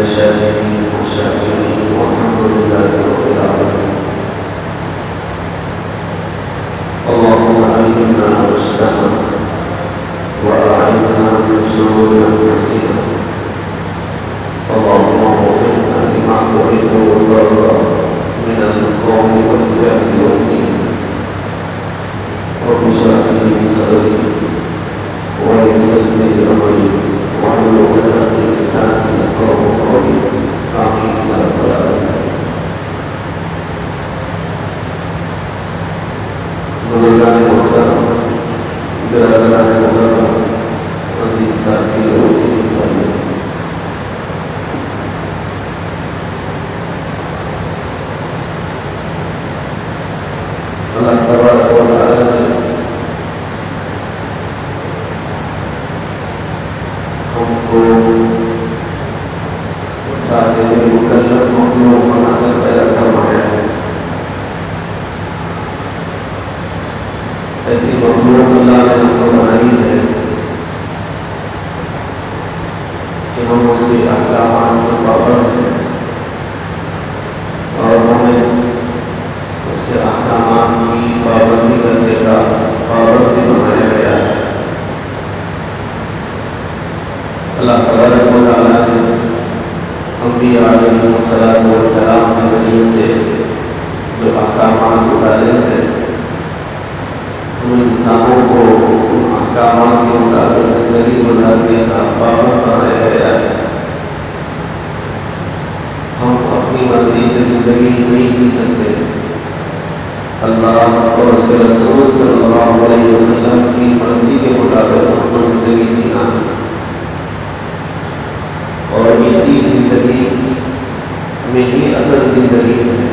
الشاكرين والشاكرين والحمد لله رب العالمين. اللهم ألهمنا رشدنا وأعذنا من شرور أنفسنا. اللهم وفقنا لما تحب وترضى من القول والفعل والدين. رب اشرح لي صدري ويسر لي أمري واحلل عقدة من لساني يفقهوا قولي. آمين يا رب العالمين. بزرگان محترم، برادران محترم، عزیز ساتھیوں، اللہ تبارک و تعالی نے ہم کو صاحب مکلف مخلوق بنا کر پیدا فرمایا ہے. ایسی مخلوق اللہ نے ہم کو بنائی ہے کہ ہم اس کے احکامات کے پابند ہیں اور ہمیں اس کے احکامات کی پابندی کرنے کا پابند بھی بنایا گیا ہے. اللہ تبارک و تعالیٰ نے انبیاء علیہ السلام کے ذریعے سے جو احکامات اتارے ہیں ان انسانوں کو ان احکامات کے مطابق زندگی گزارنے کا پابند بنایا گیا ہے. ہم اپنی مرضی سے زندگی نہیں جی سکتے. اللہ اور اس کے رسول صلی اللہ علیہ وسلم کی مرضی کے مطابق ہم کو زندگی جینا ہے اور اسی زندگی میں ہی اصل زندگی ہے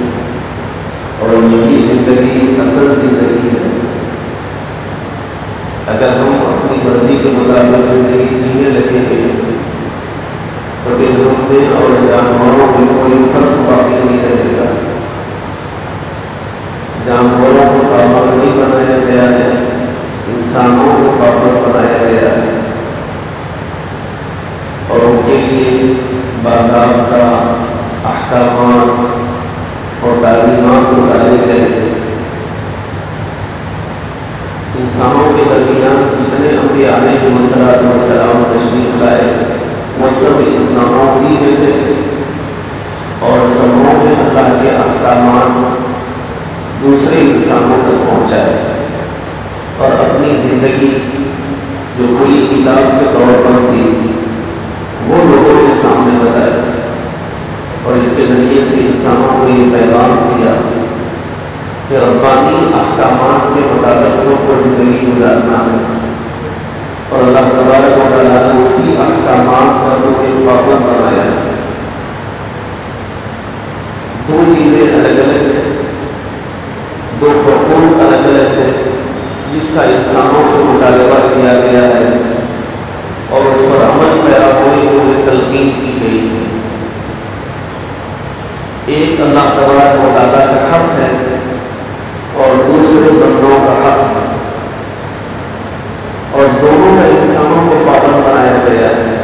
اور یہی زندگی اصل زندگی ہے. اگر ہم اپنی مرضی کے مطابق زندگی جینے لگیں گے تو پھر ہم میں اور جانوروں میں کوئی فرق باقی نہیں رہے گا. جانوروں کو پابند نہیں بنایا گیا ہے، انسانوں کو پابند بنایا گیا ہے اور ان کے لیے باضابطہ احکامات اور تعلیمات اتارے گئے ہیں. انسانوں کے درمیان جتنے انبیاء علیہ السلام تشریف لائے وہ سب انسانوں ہی میں سے تھے اور سبوں میں اللہ کے احکامات دوسرے انسانوں تک پہنچائے اور اپنی زندگی جو کھلی کتاب کے طور پر تھی وہ لوگوں کے سامنے بتائی اور اس کے ذریعے سے انسانوں کو یہ پیغام دیا کہ ربانی احکامات کے مطابق تو کو زندگی گزارنا ہے اور اللہ تبارک و تعالیٰ نے اسی احکامات پر تو کے پابند بنایا ہے. دو چیزیں الگ الگ ہیں، دو حقوق الگ الگ ہیں جس کا انسانوں سے مطالبہ کیا گیا ہے اور اس پر عمل پیرا ہوئی انہیں تلقین کی گئی ہے. ایک اللہ تبارک و تعالیٰ کا حق ہے اور دوسرے بندوں کا حق ہے اور دونوں کا انسانوں کو پابند بنایا گیا ہے.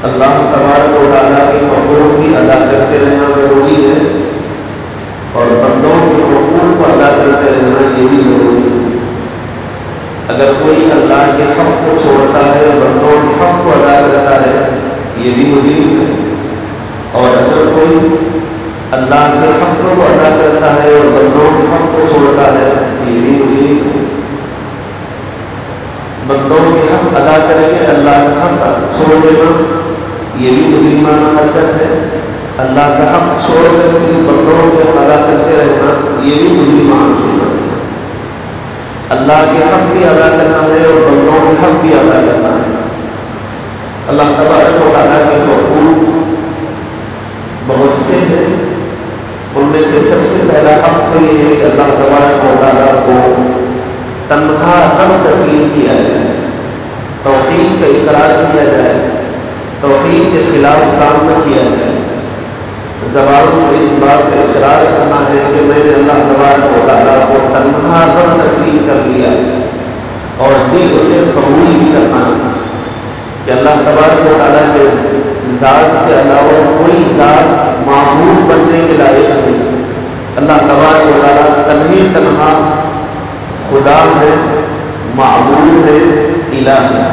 اللہ تبارک و تعالیٰ کے حقوق بھی ادا کرتے رہنا ضروری ہے اور بندوں کے حقوق کو ادا کرتے رہنا یہ بھی ضروری ہے. اگر کوئی اللہ کے حق کو چھوڑتا ہے اور بندوں کے حق کو ادا کرتا ہے یہ بھی مجرم ہے اور اگر کوئی اللہ کے حق کو ادا کرتا ہے اور بندوں کے حق کو چھوڑتا ہے یہ بھی مجرم ہے. بندوں کے حق ادا کریں گے اللہ کا حق چھوڑ دینا یہ بھی مجرمانہ حرکت ہے. اللہ کا حق چھوڑ کر صرف بندوں کے حق ادا کرتے رہنا یہ بھی مجرمانہ صفت ہے. اللہ کے حق بھی ادا کرنا ہے اور بندوں کے حق بھی ادا کرنا ہے. اللہ تبارک و تعالیٰ کے حقوق بہت سے ہیں. ان میں سے سب سے پہلا حق تو یہ ہے کہ اللہ تبارک و تعالیٰ کو تنہا رب تسلیم کیا جائے، توحید کا اقرار کیا جائے، توحید کے خلاف کام نہ کیا جائے. زبان سے اس بات کا اقرار کرنا ہے کہ میں نے اللہ تبارک و تعالیٰ کو تنہا رب تسلیم کر دیا اور دل اسے قبول بھی کرنا ہے کہ اللہ تبارک و تعالیٰ کے ذات کے علاوہ کوئی ذات معبود بننے کے لائق نہیں۔ اللہ تبارک و تعالیٰ تنہا خدا ہے، معبود ہے، الہ ہے،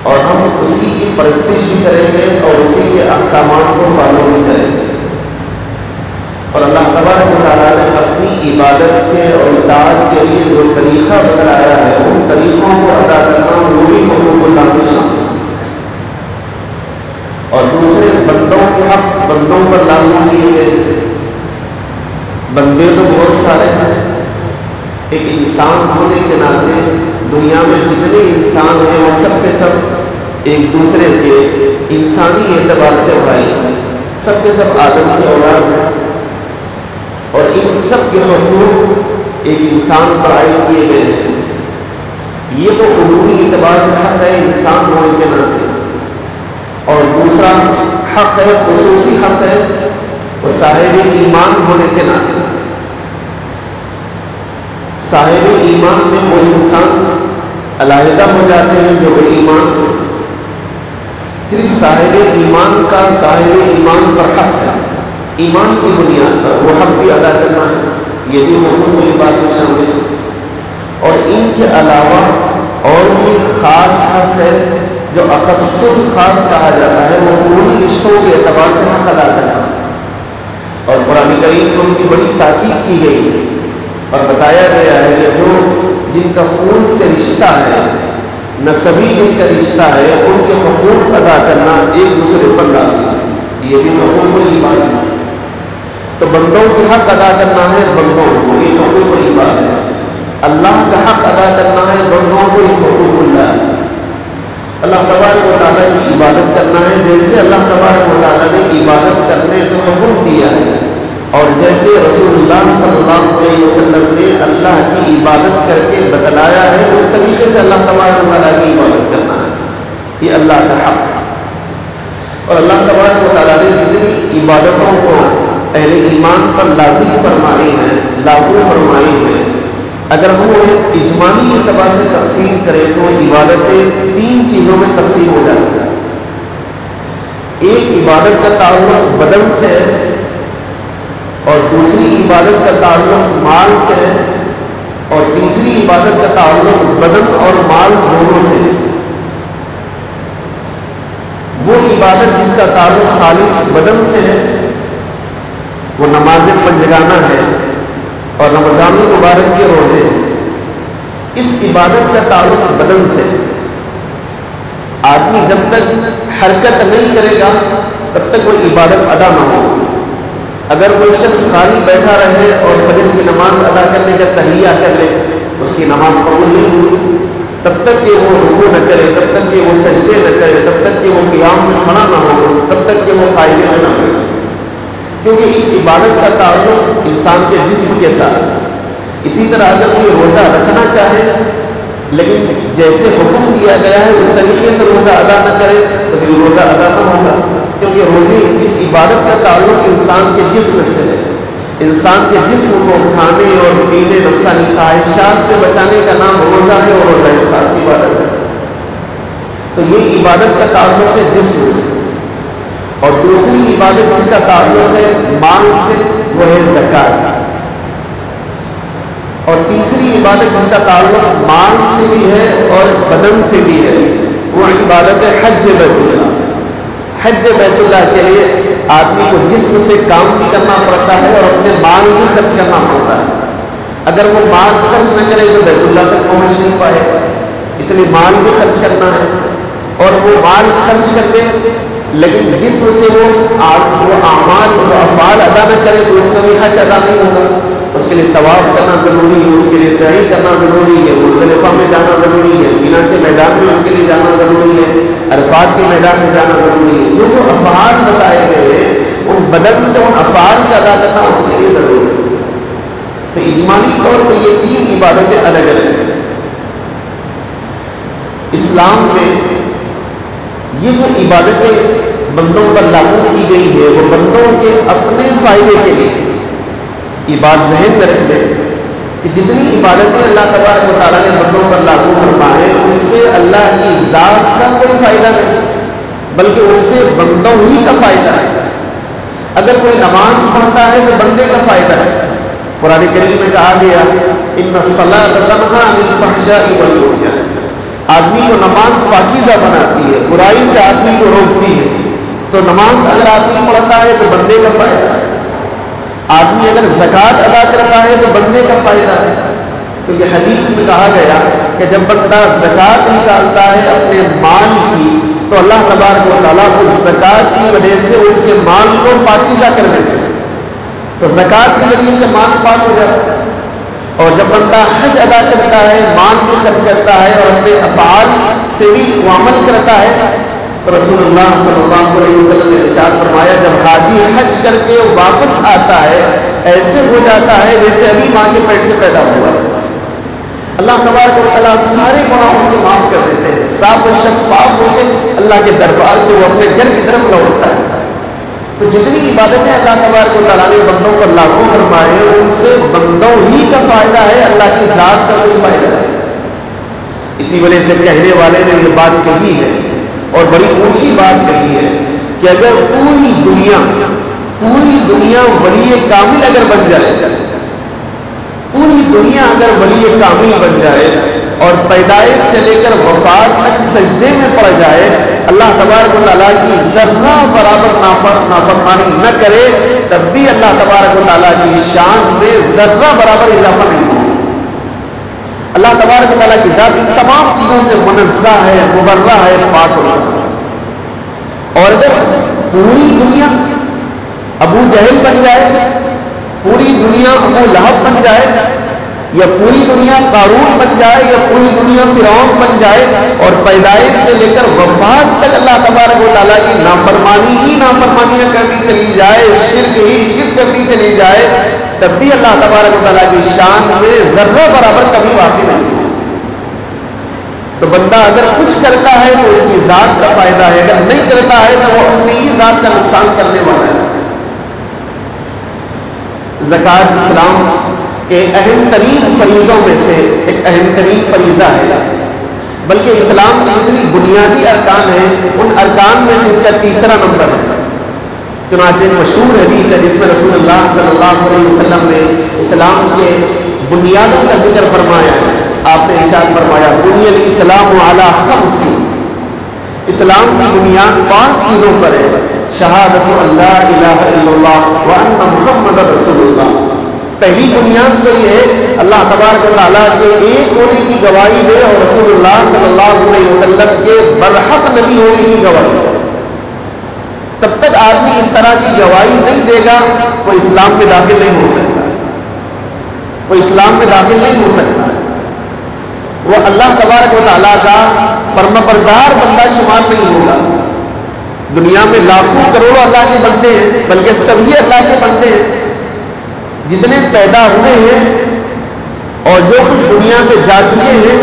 اور ہم اسی کی پرستش بھی کریں گے اور اسی کے احکامات کو فالو بھی کریں گے۔ اور اللہ تبارک و تعالیٰ نے اپنی عبادت کے اور اطاعت کے لیے جو طریقہ بتلایا ہے ان طریقوں کو ادا کرنا وہ بھی حقوق اللہ کے شامل ہے، اور دوسرے بندوں کے حق بندوں پر لاگو کیے گئے۔ بندے تو بہت سارے ہیں، ایک انسان ہونے کے ناطے دنیا میں جتنے انسان ہیں وہ سب کے سب ایک دوسرے کے انسانی اعتبار سے بھائی ہیں، سب کے سب آدم کی اولاد ہیں، اور ان سب کے حقوق ایک انسان پر عائد کیے گئے ہیں۔ یہ تو عمومی اعتبار سے حق ہے انسان ہونے کے ناطے، اور دوسرا حق ہے خصوصی حق ہے وہ صاحب ایمان ہونے کے ناطے۔ صاحب ایمان میں وہ انسان علیحدہ ہو جاتے ہیں جو بے ایمان ہو۔ صرف صاحب ایمان کا صاحب ایمان پر حق ہے، ایمان کی بنیاد پر وہ حق بھی ادا کرنا ہے، یہ بھی حقوق العباد میں شامل ہے۔ اور ان کے علاوہ اور بھی خاص حق ہے جو اخص خاص کہا جاتا ہے، وہ فروعی رشتوں کے اعتبار سے حق ادا کرنا ہے، اور قرآن کریم میں اس کی بڑی تاکید کی گئی ہے اور بتایا گیا ہے کہ جو جن کا خون سے رشتہ ہے، نسبی جن کا رشتہ ہے، ان کے حقوق ادا کرنا ایک دوسرے پر لازم ہے، یہ بھی حقوق العباد ہے۔ تو بندوں کے حق ادا کرنا ہے بندوں کو، یہ حقوق العباد ہے۔ اللہ کا حق ادا کرنا ہے بندوں کو، یہ حقوق اللہ ہے۔ اللہ تبارک و تعالیٰ کی عبادت کرنا ہے جیسے اللہ تبارک و تعالیٰ نے عبادت کرنے کا حکم دیا ہے، اور جیسے رسول اللہ صلی اللہ علیہ وسلم نے اللہ کی عبادت کر کے بتلایا ہے اس طریقے سے اللہ تبارک و تعالیٰ کی عبادت کرنا ہے، یہ اللہ کا حق ہے۔ اور اللہ تبارک و تعالیٰ نے جتنی عبادتوں کو اہل ایمان پر لازم فرمائی ہیں، لاگو فرمائی ہیں، اگر ہم انہیں اجمالی اعتبار سے تقسیم کریں تو عبادتیں تین چیزوں میں تقسیم ہو جاتی ہیں۔ ایک عبادت کا تعلق بدن سے ہے، اور دوسری عبادت کا تعلق مال سے ہے، اور تیسری عبادت کا تعلق بدن اور مال دونوں سے ہے۔ وہ عبادت جس کا تعلق خالص بدن سے ہے وہ نماز پنجگانہ ہے اور رمضان المبارک کے روزے ہیں۔ اس عبادت کا تعلق بدن سے، آدمی جب تک حرکت نہیں کرے گا تب تک وہ عبادت ادا نہ ہوگی۔ اگر کوئی شخص خالی بیٹھا رہے اور فجر کی نماز ادا کرنے کا تہیہ کر لے، اس کی نماز قبول نہیں ہوگی۔ تب تک کہ وہ رکوع نہ کرے، تب تک کہ وہ سجدے نہ کرے، تب تک کہ وہ قیام میں کھڑا نہ ہو، تب تک کہ وہ قائم نہ بیٹھے، کیونکہ اس عبادت کا تعلق انسان کے جسم کے ساتھ ہے۔ اسی طرح اگر کوئی روزہ رکھنا چاہے لیکن جیسے حکم دیا گیا ہے اس طریقے سے روزہ ادا نہ کرے تو پھر روزہ ادا نہ ہوگا، کیونکہ روزے اس عبادت کا تعلق انسان کے جسم سے ہے۔ انسان کے جسم کو کھانے اور پینے نفسانی خواہشات سے بچانے کا نام روزہ ہے، اور روزہ ایک خاص عبادت ہے۔ تو یہ عبادت کا تعلق ہے جسم سے، اور دوسری عبادت جس کا تعلق ہے مال سے وہ ہے زکوٰۃ، اور تیسری عبادت جس کا تعلق مال سے بھی ہے اور بدن سے بھی ہے وہ عبادت ہے حج بیت اللہ۔ حج بیت اللہ کے لیے آدمی کو جسم سے کام بھی کرنا پڑتا ہے اور اپنے مال بھی خرچ کرنا پڑتا ہے۔ اگر وہ مال خرچ نہ کرے تو بیت اللہ تک پہنچ نہیں پائے گا، اس لیے مال بھی خرچ کرنا ہے، اور وہ مال خرچ کر دے لیکن جسم سے وہ اعمال و افعال ادا نہ کرے تو اس کا بھی حج ادا نہیں ہوگا۔ اس کے لیے طواف کرنا ضروری ہے، اس کے لیے سعی کرنا ضروری ہے، مزدلفہ میں جانا ضروری ہے، مینا کے میدان میں اس کے لیے جانا ضروری ہے، عرفات کے میدان میں جانا ضروری ہے۔ جو جو افعال بتائے گئے ہیں ان بدن سے ان افعال کا ادا کرنا اس کے لیے ضروری ہے۔ تو اجمالی طور پہ یہ تین عبادتیں الگ الگ ہیں۔ اسلام میں یہ جو عبادتیں بندوں پر لاگو کی گئی ہے وہ بندوں کے اپنے فائدے کے لیے، یہ بات ذہن میں رکھ لیں کہ جتنی عبادتیں اللہ تبارک و تعالیٰ نے بندوں پر لاگو فرمائے اس سے اللہ کی ذات کا کوئی فائدہ نہیں، بلکہ اس سے بندوں ہی کا فائدہ ہے۔ اگر کوئی نماز پڑھتا ہے تو بندے کا فائدہ ہے۔ قرآن کریم میں کہا گیا ان الصلاۃ تنہی عن الفحشاء والمنکر، آدمی کو نماز پاکیزہ بناتی ہے، برائی سے آدمی کو روکتی ہے۔ تو نماز اگر آدمی پڑھتا ہے تو بندے کا فائدہ ہے۔ آدمی اگر زکوٰۃ ادا کرتا ہے تو بندے کا فائدہ ہے، کیونکہ حدیث میں کہا گیا کہ جب بندہ زکوٰۃ نکالتا ہے اپنے مال کی تو اللہ تبارک و تعالیٰ اس زکوٰۃ کی وجہ سے اس کے مال کو پاکیزہ کر دیتے ہیں، تو زکوٰۃ کے ذریعے سے مال پاک ہو جاتا ہے۔ اور جب بندہ حج ادا کرتا ہے، مال بھی خرچ کرتا ہے اور اپنے افعال سے بھی وہ عمل کرتا ہے، تو رسول اللہ صلی اللہ علیہ وسلم نے ارشاد فرمایا جب حاجی حج کر کے واپس آتا ہے ایسے ہو جاتا ہے جیسے ابھی ماں کے پیٹ سے پیدا ہوا ہے۔ اللہ تبارک و تعالیٰ سارے گناہ اس کو معاف کر دیتے ہیں، صاف و شفاف ہو کے اللہ کے دربار سے وہ اپنے گھر کی طرف لوٹتا ہے۔ تو جتنی عبادتیں اللہ تبارک و تعالیٰ نے بندوں کو لاگو فرمائے ان سے بندوں ہی کا فائدہ ہے، اللہ کی ذات کا کوئی فائدہ ہے۔ اسی وجہ سے کہنے والے نے یہ بات کہی ہے اور بڑی اونچی بات کہی ہے کہ اگر پوری دنیا ولی کامل اگر بن جائے، پوری دنیا اگر ولی کامل بن جائے اور پیدائش سے لے کر وفات تک سجدے میں پڑ جائے، اللہ تبارک و تعالیٰ کی ذرہ برابر نافرمانی نہ کرے، تب بھی اللہ تبارک و تعالیٰ کی شان میں ذرہ برابر اضافہ نہیں ہوگا۔ اللہ تبارک و تعالیٰ کی ذات ان تمام چیزوں سے منزہ ہے، مبرہ ہے، پاک اور صاف۔ اور اگر پوری دنیا ابو جہل بن جائے، پوری دنیا ابو لہب بن جائے، یا پوری دنیا قارون بن جائے، یا پوری دنیا فرعون بن جائے اور پیدائش سے لے کر وفات تک اللہ تبارک و تعالیٰ کی نافرمانی ہی نافرمانیاں کرتی چلی جائے، شرک ہی شرک کرتی چلی جائے، تب بھی اللہ تبارک و تعالیٰ کی شان میں ذرہ برابر کبھی واقع نہیں ہو۔ تو بندہ اگر کچھ کرتا ہے تو اس کی ذات کا فائدہ ہے، اگر نہیں کرتا ہے تو وہ اپنی ہی ذات کا نقصان کرنے والا ہے۔ زکوٰۃ اسلام کے اہم ترین فریضوں میں سے ایک اہم ترین فریضہ ہے، بلکہ اسلام کی جتنی بنیادی ارکان ہیں ان ارکان میں سے اس کا تیسرا نمبر ہے۔ چنانچہ مشہور حدیث ہے جس میں رسول اللہ صلی اللہ علیہ وسلم نے اسلام کے بنیادوں کا ذکر فرمایا ہے۔ آپ نے ارشاد فرمایا بنی الاسلام علی خمس، اسلام کی بنیاد 5 چیزوں پر ہے، شہادت اللہ الہ الا اللہ وان محمد رسول اللہ۔ پہلی بنیاد تو یہ ہے اللہ تبارک و تعالیٰ کے ایک ہونے کی گواہی دے اور رسول اللہ صلی اللہ علیہ وسلم کے برحق نبی ہونے کی گواہی دے۔ تب تک آدمی اس طرح کی گواہی نہیں دے گا وہ اسلام میں داخل نہیں ہو سکتا، وہ اسلام میں داخل نہیں ہو سکتا، وہ اللہ تبارک و تعالیٰ کا فرمانبردار بندہ شمار نہیں ہوگا۔ دنیا میں لاکھوں کروڑوں اللہ کے بندے ہیں، بلکہ سبھی اللہ کے بندے ہیں، جتنے پیدا ہوئے ہیں اور جو کچھ دنیا سے جا چکے ہیں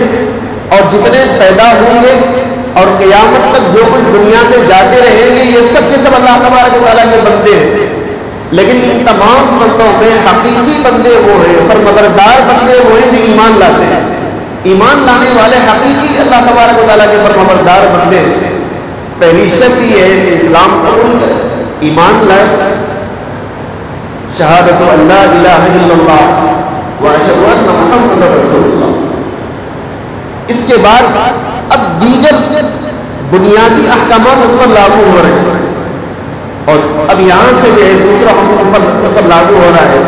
اور جتنے پیدا ہوں گے اور قیامت تک جو کچھ دنیا سے جاتے رہیں گے، یہ سب کے سب اللہ تبارک و تعالیٰ کے بندے ہیں۔ لیکن ان تمام بندوں میں حقیقی بندے وہ ہیں، فرمانبردار بندے وہ ہیں جو ایمان لاتے ہیں۔ ایمان لانے والے حقیقی اللہ تبارک و تعالیٰ کے فرمانبردار بندے ہیں۔ پہلی شرط یہ ہے کہ اسلام قبول کرے، ایمان لائے، شہادت اللہ الہ الا اللہ واشہد ان محمد رسول اللہ۔ اس کے بعد اب دیگر بنیادی احکامات اس پر لاگو ہو رہے ہیں، اور اب یہاں سے جو ہے دوسرا حکم اس پر لاگو ہو رہا ہے،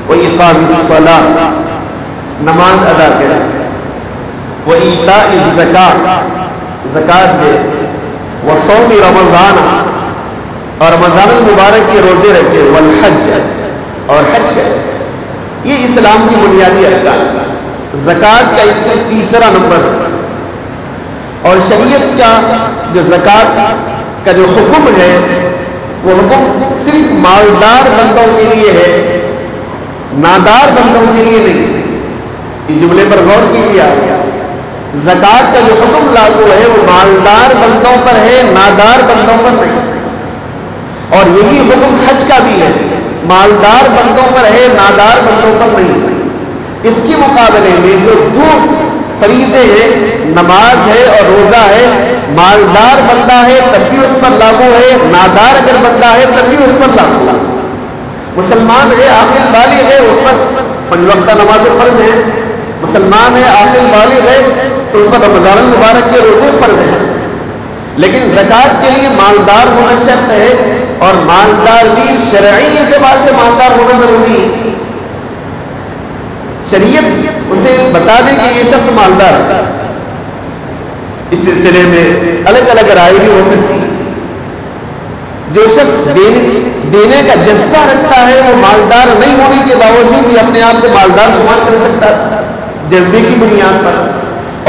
وَإِقَامِ الصَّلَاةِ، نماز ادا کرے، وَإِيتَاءِ الزَّكَاةِ، زکوٰۃ دے، وَصَوْمِ رمضان، اور رمضان المبارک کے روزے رکھے، والحج، اور حج کرے۔ یہ اسلام کی بنیادی ارکان۔ زکوٰۃ کا اس میں تیسرا نمبر ہے، اور شریعت کا جو زکوٰۃ کا جو حکم ہے وہ حکم صرف مالدار بندوں کے لیے ہے، نادار بندوں کے لیے نہیں۔ یہ جملے پر غور کیجیے، زکوٰۃ کا جو حکم لاگو ہے وہ مالدار بندوں پر ہے، نادار بندوں پر نہیں۔ اور یہی حکم حج کا بھی ہے، مالدار بندوں پر ہے، نادار بندوں پر نہیں۔ اس کے مقابلے میں جو 2 فریضے ہیں، نماز ہے اور روزہ ہے، مالدار بندہ ہے تب بھی اس پر لاگو ہے، نادار اگر بندہ ہے تب بھی اس پر لاگو ہے، مسلمان ہے عاقل بالغ ہے اس پر 5 وقتہ نماز فرض ہے، مسلمان ہے عاقل بالغ ہے تو اس پر رمضان المبارک کے روزے فرض ہیں، لیکن زکوٰۃ کے لیے مالدار ہونا شرط ہے، اور مالدار بھی شرعی اعتبار سے مالدار ہونا ضروری ہے، شریعت اسے بتا دے کہ یہ شخص مالدار ہے۔ اس سلسلے میں الگ الگ رائے بھی ہو سکتی ہے، جو شخص دینے کا جذبہ رکھتا ہے وہ مالدار نہیں ہونے کے باوجود بھی اپنے آپ کو مالدار شمار کر سکتا ہے جذبے کی بنیاد پر،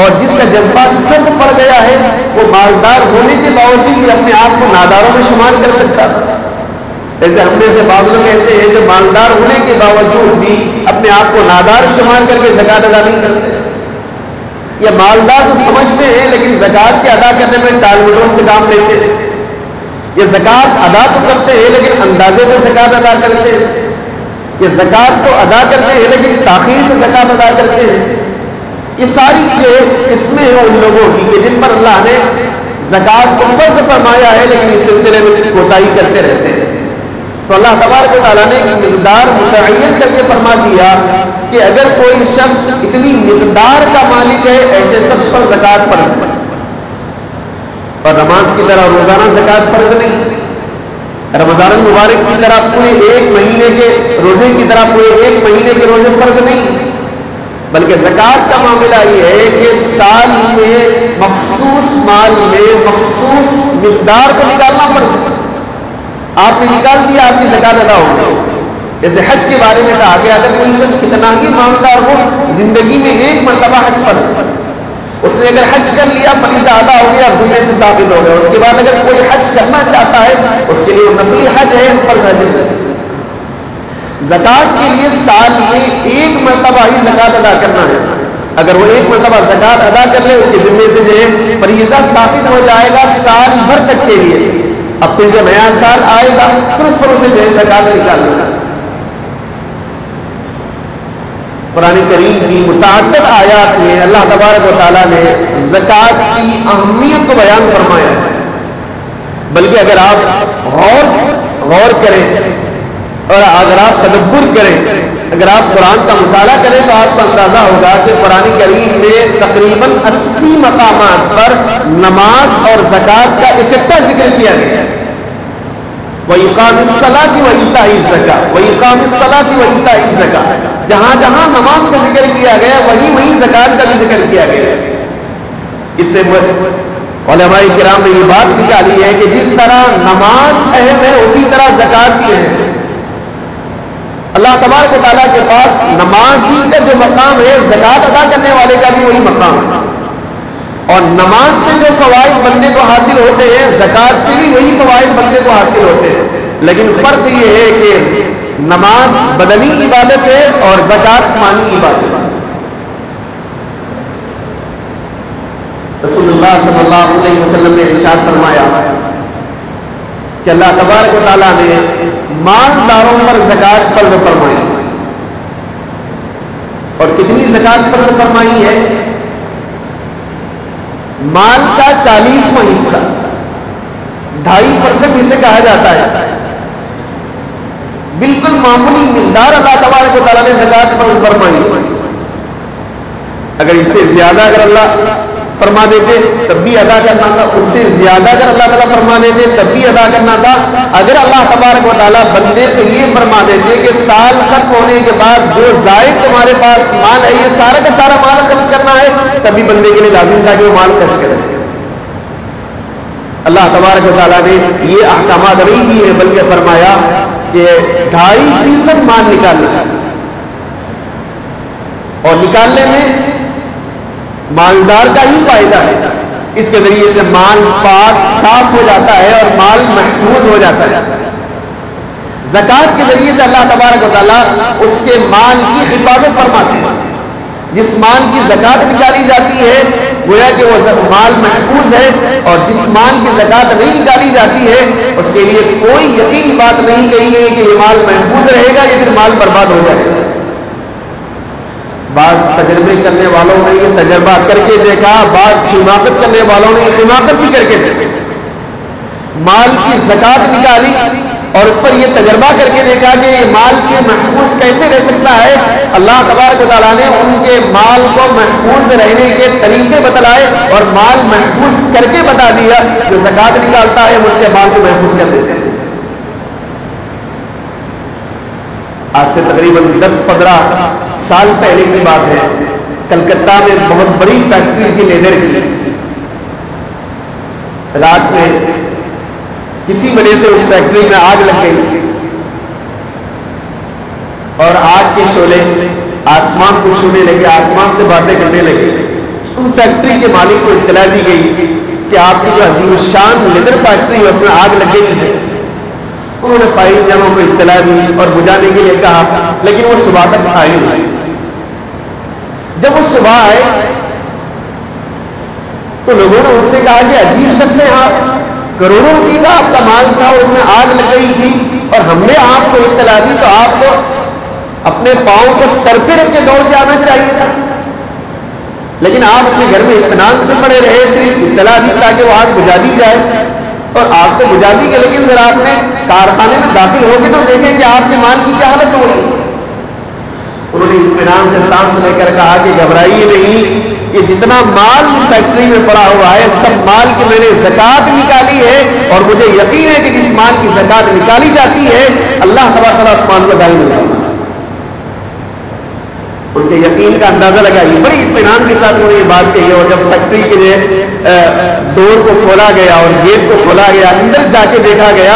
اور جس کا جذبہ سخت پڑ گیا ہے وہ مالدار ہونے کے باوجود بھی اپنے آپ کو ناداروں میں شمار کر سکتا ہے۔ ایسے ہم میں سے بعض لوگ ایسے ہیں جو مالدار ہونے کے باوجود بھی اپنے آپ کو نادار شمار کر کے زکوٰۃ ادا نہیں کرتے، یا مالدار تو سمجھتے ہیں لیکن زکوٰۃ کے ادا کرنے میں ٹال مٹول سے کام لیتے ہیں، یا زکوٰۃ ادا تو کرتے ہیں لیکن اندازے میں زکوٰۃ ادا کرتے ہیں، یا زکوٰۃ تو ادا کرتے ہیں لیکن تاخیر سے زکوٰۃ ادا کرتے ہیں۔ یہ ساری جو قسمیں ہیں ان لوگوں کی کہ جن پر اللہ نے زکوٰۃ کو فرض فرمایا ہے لیکن اس سلسلے میں کوتاہی کرتے رہتے ہیں، تو اللہ تبارک و تعالیٰ نے ایک مقدار متعین کر کے فرما دیا کہ اگر کوئی شخص اتنی مقدار کا مالک ہے ایسے شخص پر زکوٰۃ فرض ہے، اور نماز کی طرح روزانہ زکوٰۃ فرض نہیں، رمضان المبارک کی طرح پورے 1 مہینے کے روزے کی طرح پورے 1 مہینے کے روزے فرض نہیں، بلکہ زکوٰۃ کا معاملہ یہ ہے کہ سال میں مخصوص مال میں مخصوص مقدار کو نکالنا فرض ہے، آپ نے نکال دیا آپ کی زکوٰۃ ادا ہو گئی۔ جیسے حج کے بارے میں کہا گیا اگر کوئی شخص کتنا ہی مالدار ہو زندگی میں 1 مرتبہ حج فرض ہے، اس نے اگر حج کر لیا فریضہ ادا ہو گیا ذمے سے ثابت ہو گیا، اس کے بعد اگر کوئی حج کرنا چاہتا ہے اس کے لیے وہ نفلی حج ہے، فرض حج ہے۔ زکوٰۃ کے لیے سال میں 1 مرتبہ ہی زکوٰۃ ادا کرنا ہے، اگر وہ 1 مرتبہ زکوٰۃ ادا کر لے اس کے ذمے سے جو ہے فریضہ ثابت ہو جائے گا سال بھر تک کے لیے، اب پھر جب نیا سال آئے گا پھر اس پر اسے جو ہے زکوٰۃ نکالنا ہے۔ قرآن کریم کی متعدد آیات میں اللہ تبارک و تعالیٰ نے زکوٰۃ کی اہمیت کو بیان فرمایا ہے، بلکہ اگر آپ غور کریں اور اگر آپ تدبر کریں، اگر آپ قرآن کا مطالعہ کریں تو آپ کو اندازہ ہوگا کہ قرآن کریم میں تقریباً 80 مقامات پر نماز اور زکوٰۃ کا اکٹھا ذکر کیا گیا ہے۔ وَإِقَامِ الصَّلَاةِ وَإِيتَاءِ الزَّكَاةِ وَإِقَامِ الصَّلَاةِ وَإِيتَاءِ الزَّكَاةِ، جہاں جہاں نماز کا ذکر کیا گیا وہیں زکوٰۃ کا بھی ذکر کیا گیا۔ اس سے علماء کرام نے یہ بات نکالی ہے کہ جس طرح نماز اہم ہے اسی طرح زکوٰۃ بھی اہم ہے۔ اللہ تبارک و تعالیٰ کے پاس نمازی کا جو مقام ہے زکوٰۃ ادا کرنے والے کا بھی وہی مقام ہے، اور نماز سے جو فوائد بندے کو حاصل ہوتے ہیں زکوٰۃ سے بھی وہی فوائد بندے کو حاصل ہوتے ہیں، لیکن فرق یہ ہے کہ نماز بدنی عبادت ہے اور زکوٰۃ مالی عبادت ہے۔ رسول اللہ صلی اللہ علیہ وسلم نے ارشاد فرمایا کہ اللہ تبارک و تعالیٰ نے مالداروں پر زکوٰۃ فرض فرمائی، اور کتنی زکوٰۃ فرض فرمائی ہے؟ مال کا 40واں حصہ، 2.5% اسے کہا جاتا ہے، بالکل معمولی مقدار اللہ تبارک و تعالیٰ نے زکوٰۃ فرض فرمائی۔ اگر اس سے زیادہ اگر اللہ فرما دیتے تب بھی ادا کرنا تھا، اس سے زیادہ اگر اللہ تعالیٰ فرما دیتے تب بھی ادا کرنا تھا، اگر اللہ تبارک و تعالیٰ بندے سے یہ فرما دیتے کہ سال ختم ہونے کے بعد جو زائد تمہارے پاس مال ہے یہ سارا کا سارا مال خرچ کرنا ہے، تبھی بندے کے لیے لازم تھا کہ وہ مال خرچ کرے۔ اللہ تبارک و تعالیٰ نے یہ احکامات نہیں دیے ہیں بلکہ فرمایا کہ 2.5% مال نکالنا ہے، اور نکالنے میں مالدار کا ہی فائدہ ہے، اس کے ذریعے سے مال پاک صاف ہو جاتا ہے اور مال محفوظ ہو جاتا ہے۔ زکوٰۃ کے ذریعے سے اللہ تبارک و تعالیٰ اس کے مال کی حفاظت فرماتے ہیں، جس مال کی زکوٰۃ نکالی جاتی ہے گویا کہ وہ مال محفوظ ہے، اور جس مال کی زکوٰۃ نہیں نکالی جاتی ہے اس کے لیے کوئی یقینی بات نہیں کہی گئی کہ یہ مال محفوظ رہے گا یا پھر مال برباد ہو جائے گا۔ بعض تجربے کرنے والوں نے یہ تجربہ کر کے دیکھا، بعض حماقت کرنے والوں نے یہ حماقت بھی کر کے دیکھا، مال کی زکات نکالی اور اس پر یہ تجربہ کر کے دیکھا کہ یہ مال کے محفوظ کیسے رہ سکتا ہے۔ اللہ تبارک و تعالیٰ نے ان کے مال کو محفوظ رہنے کے طریقے بتلائے اور مال محفوظ کر کے بتا دیا، جو زکات نکالتا ہے اس کے مال کو محفوظ کر دیتے ہیں۔ آج سے تقریباً 10-15 سال پہلے کی بات ہے، کلکتہ میں بہت بڑی فیکٹری تھی لیدر کی۔ رات میں کسی وجہ سے اس فیکٹری میں آگ لگ گئی اور آگ کے شعلے آسمان کو چھونے لگے، آسمان سے باتیں کرنے لگے۔ ان فیکٹری کے مالک کو اطلاع دی گئی کہ آپ کی جو عظیم الشان لیدر فیکٹری ہے اس میں آگ لگ گئی ہے۔ انہوں نے فائر انجنوں کو اطلاع دی اور بجھانے کے لیے کہا، لیکن وہ صبح تک آئے نہیں۔ جب وہ صبح آئے تو لوگوں نے ان سے کہا کہ عجیب شخص ہے آپ، کروڑوں روپے کا آپ کا مال تھا، اس میں آگ لگ گئی تھی اور ہم نے آپ کو اطلاع دی تو آپ کو اپنے پاؤں کو سر پہ رکھ کے دوڑ کے آنا چاہیے تھا، لیکن آپ اپنے گھر میں اطمینان سے پڑے رہے، صرف اطلاع دی تاکہ وہ آگ بجھا دی جائے اور آگ تو بجھا دی گئی، لیکن ذرا آپ نے کارخانے میں داخل ہو کے تو دیکھیں کہ آپ کے مال کی کیا حالت ہوئی۔ انہوں نے اطمینان سے سانس لے کر کہا کہ گھبرائیے نہیں، یہ جتنا مال فیکٹری میں پڑا ہوا ہے سب مال کی میں نے زکات نکالی ہے اور مجھے یقین ہے کہ جس مال کی زکات نکالی جاتی ہے اللہ تبارک و تعالیٰ اس مال کو ضائع نہیں کرتا۔ ان کے یقین کا اندازہ لگائیے، بڑی اطمینان کے ساتھ انہوں نے یہ بات کہی۔ اور جب فیکٹری کے لیے ڈور کو کھولا گیا اور گیٹ کو کھولا گیا، اندر جا کے دیکھا گیا،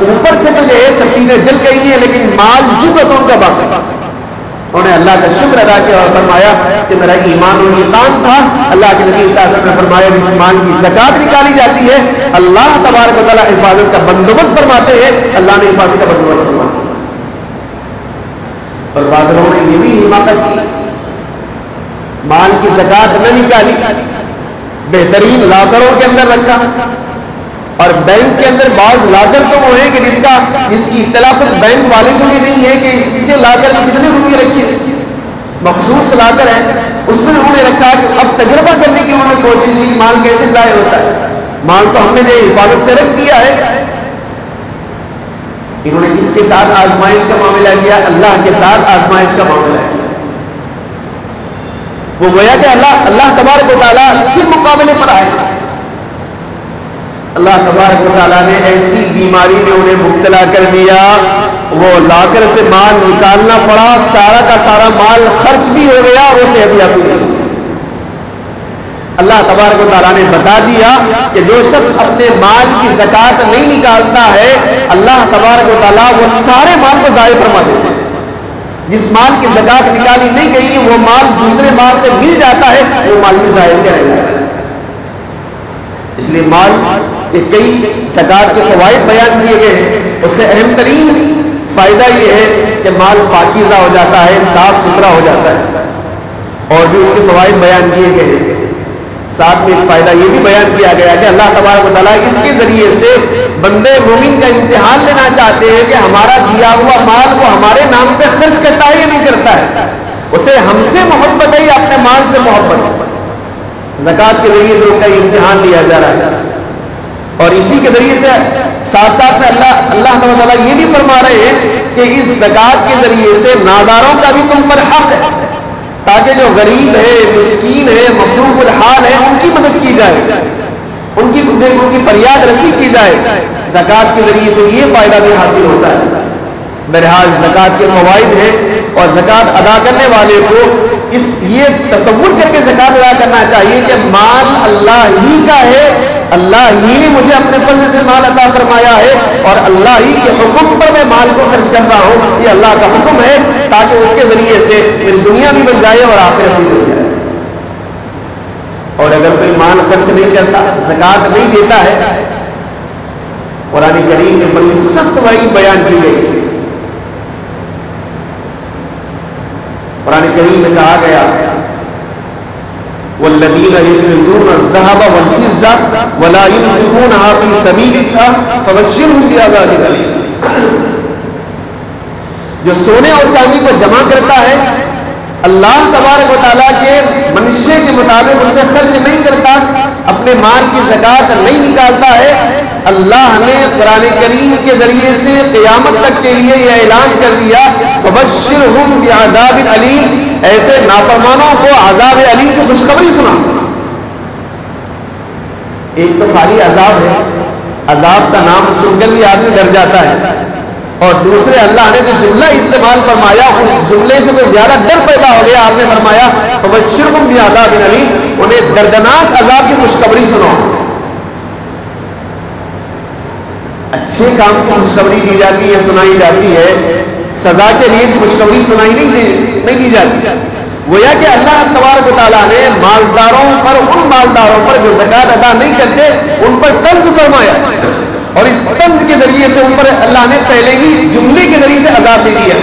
اوپر سے تو یہ سب چیزیں جل گئی ہیں لیکن مال جگہ ان کا باقی۔ انہوں نے اللہ کا شکر ادا کیا اور فرمایا کہ میرا ایمان و ایقان تھا۔ اللہ کے نبی صلی اللہ علیہ وسلم نے فرمایا جس مال کی زکات نکالی جاتی ہے اللہ تبارک و تعالیٰ حفاظت کا بندوبست فرماتے ہیں، اللہ نے حفاظت کا بندوبست فرمایا۔ اور بعض لوگوں نے یہ بھی حماقت کی، مال کی زکات نہ نکالی، بہترین لاکروں کے اندر رکھا، اور بینک کے اندر بعض لاکر تو وہ ہیں کہ جس کی اطلاع خود بینک والے کو بھی نہیں ہے کہ اس کے لاکر میں کتنے روپئے رکھے، مخصوص لاکر ہے، اس میں انہوں نے رکھا کہ اب تجربہ کرنے کی انہوں نے کوشش کی مال کیسے ضائع ہوتا ہے، مال تو ہم نے جو حفاظت سے رکھ دیا ہے۔ انہوں نے کس کے ساتھ آزمائش کا معاملہ کیا؟ اللہ کے ساتھ آزمائش کا معاملہ کیا۔ وہ گویا کہ اللہ تبارک و تعالیٰ سے مقابلے پر آئے، اللہ تبارک و تعالیٰ نے ایسی بیماری میں انہیں مبتلا کر دیا، وہ لاکر سے مال نکالنا پڑا، سارا کا سارا مال خرچ بھی ہو گیا اور وہ صحت یاب بھی نہیں۔ اللہ تبارک و تعالیٰ نے بتا دیا کہ جو شخص اپنے مال کی زکات نہیں نکالتا ہے اللہ تبارک و تعالیٰ وہ سارے مال کو ضائع فرما دیتا ہے۔ جس مال کی زکات نکالی نہیں گئی وہ مال دوسرے مال سے مل جاتا ہے، وہ مال بھی ضائع کیا رہتا ہے۔ اس لیے مال کے کئی زکات کے فوائد بیان کیے گئے ہیں، اس سے اہم ترین فائدہ یہ ہے کہ مال پاکیزہ ہو جاتا ہے، صاف ستھرا ہو جاتا ہے، اور بھی اس کے فوائد بیان کیے گئے ہیں۔ ساتھ میں ایک فائدہ یہ بھی بیان کیا گیا کہ اللہ تبارک و تعالیٰ اس کے ذریعے سے بندے مومن کا امتحان لینا چاہتے ہیں کہ ہمارا دیا ہوا مال وہ ہمارے نام پہ خرچ کرتا ہے یا نہیں کرتا ہے، اسے ہم سے محبت ہے یا اپنے مال سے محبت ہے۔ زکات کے ذریعے سے اس کا امتحان لیا جا رہا ہے، اور اسی کے ذریعے سے ساتھ ساتھ میں اللہ تعالیٰ یہ بھی فرما رہے ہیں کہ اس زکات کے ذریعے سے ناداروں کا بھی تم پر حق ہے، تاکہ جو غریب ہے، مسکین ہے، مفلوج الحال ہے، ان کی مدد کی جائے، ان کی فریاد رسی کی جائے۔ زکات کے ذریعے سے یہ فائدہ بھی حاصل ہوتا ہے۔ بہرحال زکات کے فوائد ہیں، اور زکات ادا کرنے والے کو یہ تصور کر کے زکات ادا کرنا چاہیے کہ مال اللہ ہی کا ہے، اللہ ہی نے مجھے اپنے فضل سے مال عطا فرمایا ہے، اور اللہ ہی کے حکم پر میں مال کو خرچ کر رہا ہوں، یہ اللہ کا حکم ہے، تاکہ اس کے ذریعے سے میری دنیا بھی بن جائے اور آخرت بھی بن جائے۔ اور اگر کوئی مال خرچ نہیں کرتا، زکات نہیں دیتا ہے، قرآن کریم میں بڑی سخت وعید بیان کی گئی۔ قرآن کریم میں کہا گیا والذین یکنزون الذهب والفضة ولا ينفقونها في سبیل اللہ فبشرهم بعذاب الیم۔ جو سونے اور چاندی کو جمع کرتا ہے اللہ تبارک و تعالیٰ کے منشے کے مطابق اسے خرچ نہیں کرتا، اپنے مال کی زکوٰۃ نہیں نکالتا ہے، اللہ نے قرآن کریم کے ذریعے سے قیامت تک کے لیے یہ اعلان کر دیا فبشرہم بعذاب علیم، ایسے نافرمانوں کو عذاب علیم کی خوشخبری سنا۔ ایک تو خالی عذاب ہے، عذاب کا نام سن کر بھی آدمی ڈر جاتا ہے، اور دوسرے اللہ نے جو جملہ استعمال فرمایا اس جملے سے تو زیادہ ڈر پیدا ہو گیا۔ آپ نے فرمایا فبشرہم بعذاب علیم، انہیں دردناک عذاب کی خوشخبری سناؤ۔ اچھے کام کی خوشخبری دی جاتی ہے، سنائی جاتی ہے، سزا کے لیے خوشخبری سنائی نہیں دی جاتی۔ گویا کہ اللہ تبارک و تعالیٰ نے مالداروں پر، ان مالداروں پر جو زکوٰۃ ادا نہیں کرتے ان پر طنز فرمایا، اور اس طنز کے ذریعے سے ان پر اللہ نے پہلے ہی جملے کے ذریعے سے عذاب دے دیا۔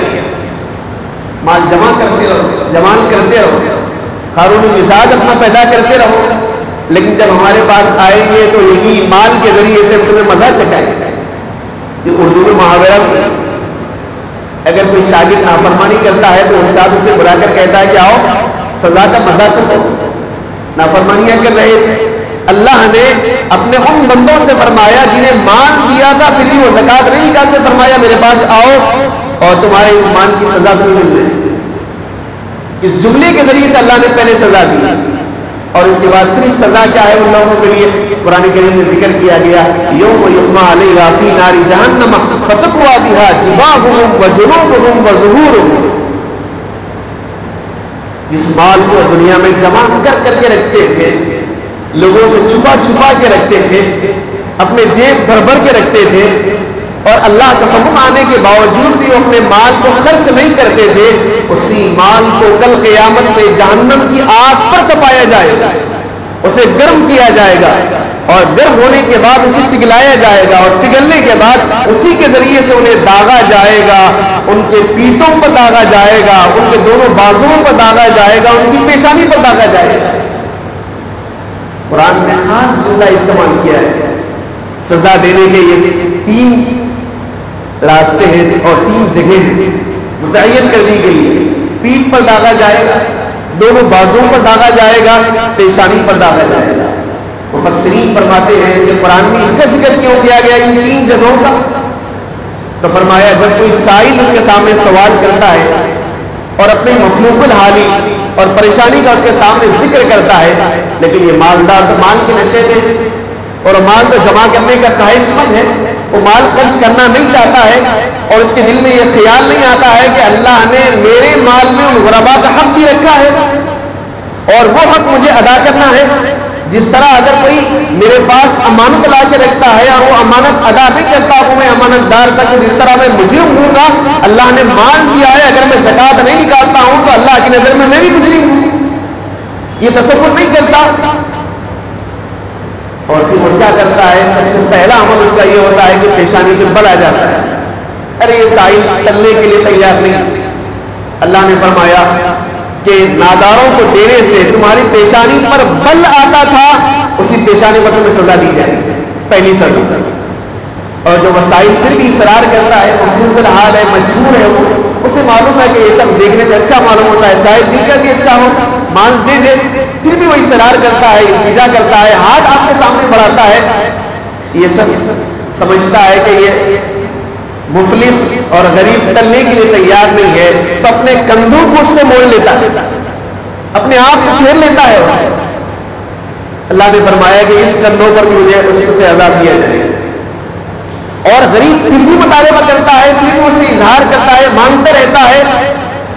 مال جمع کرتے رہو، جمع کرتے رہو، قانونی مزاج اپنا پیدا کرتے رہو، لیکن جب ہمارے پاس آئیں گے تو یہی مال کے ذریعے سے تمہیں مزہ چکھائے۔ یہ اردو میں محاورہ بھی ہے، اگر کوئی شاگرد نافرمانی کرتا ہے تو استاد اسے بلا کر کہتا ہے کہ آؤ سزا کا مزہ چکھو، نافرمانیاں کر رہے۔ اللہ نے اپنے ان بندوں سے فرمایا جنہیں مال دیا تھا پھر بھی وہ زکوٰۃ نہیں نکالتے، فرمایا میرے پاس آؤ اور تمہارے اس مال کی سزا بھی مل رہی۔ اس جملے کے ذریعے سے اللہ نے پہلے سزا دی، اور اس کے بعد پھر سزا کیا ہے ان لوگوں کے لیے قرآن کریم میں ذکر کیا گیا یوم یغما علیہا فی نار جہنم فتقوی بہا جباہہم وجنوبہم وظہورہم۔ جس مال کو دنیا میں جمع کر کے رکھتے تھے، لوگوں سے چھپا چھپا کے رکھتے تھے، اپنے جیب بھر بھر کے رکھتے تھے، اور اللہ کا حکم آنے کے باوجود بھی وہ اپنے مال کو خرچ نہیں کرتے تھے، اسی مال کو کل قیامت میں جہنم کی آگ پر تپایا جائے گا، اسے گرم کیا جائے گا، اور گرم ہونے کے بعد اسے پگھلایا جائے گا، اور پگھلنے کے بعد اسی کے ذریعے سے انہیں داغا جائے گا، ان کے پیٹوں پر داغا جائے گا، ان کے دونوں بازوؤں پر داغا جائے گا، ان کی پیشانی پر داغا جائے گا۔ قرآن نے خاص جملہ استعمال کیا ہے، سزا دینے کے یہ 3 راستے ہیں اور 3 جگہیں ہیں متعین کر دی گئی ہے۔ پیٹھ پر داغا جائے گا، دونوں بازوؤں پر داغا جائے گا، پیشانی پر داغا جائے گا۔ مفسرین فرماتے ہیں کہ قرآن میں اس کا ذکر کیوں کیا گیا ان 3 جگہوں کا؟ تو فرمایا جب کوئی سائل اس کے سامنے سوال کرتا ہے اور اپنے مخلوق الحالی اور پریشانی کا اس کے سامنے ذکر کرتا ہے، لیکن یہ مالدار تو مال کے نشے میں ہے اور مال تو جمع کرنے کا خواہش مند ہے، وہ مال خرچ کرنا نہیں چاہتا ہے، اور اس کے دل میں یہ خیال نہیں آتا ہے کہ اللہ نے میرے مال میں ان غرباء کا حق بھی رکھا ہے اور وہ حق مجھے ادا کرنا ہے۔ جس طرح اگر کوئی میرے پاس امانت لا کے رکھتا ہے اور وہ امانت ادا نہیں کرتا وہ میں امانت دار تک، جس طرح میں مجرم ہوں گا، اللہ نے مال دیا ہے اگر میں زکوٰۃ نہیں نکالتا ہوں تو اللہ کی نظر میں بھی مجرم ہوں، یہ تصور نہیں کرتا۔ اور پھر وہ کیا کرتا ہے؟ سب سے پہلا عمل اس کا یہ ہوتا ہے کہ پیشانی سے بل آ جاتا ہے، ارے یہ سائل تلنے کے لیے تیار نہیں۔ اللہ نے فرمایا کہ ناداروں کو دینے سے تمہاری پیشانی پر بل آتا تھا، اسی پیشانی پر تمہیں سزا دی جائے گی، پہلی سزا۔ اور جو وسائل پھر بھی اصرار کرتا ہے، مخلوق الحال ہے، مجبور ہے، وہ اسے معلوم ہے کہ یہ سب دیکھنے میں اچھا معلوم ہوتا ہے، شاید دل کا بھی اچھا ہو، مال دے دے، پھر بھی وہ اصرار کرتا ہے، التجا کرتا ہے، ہاتھ آپ کے سامنے بڑھاتا ہے، یہ سب سمجھتا ہے کہ یہ مفلس اور غریب تلنے کے لیے تیار نہیں ہے، تو اپنے کندھوں کو اس سے موڑ لیتا ہے، اپنے آپ کو پھیر لیتا ہے اس سے۔ اللہ نے فرمایا کہ اس کندھوں پر بھی مجھے اسے عذاب دیا جائے گا۔ اور غریب پھر بھی مطالبہ کرتا ہے، پھر بھی اسے اظہار کرتا ہے، مانگتا رہتا ہے،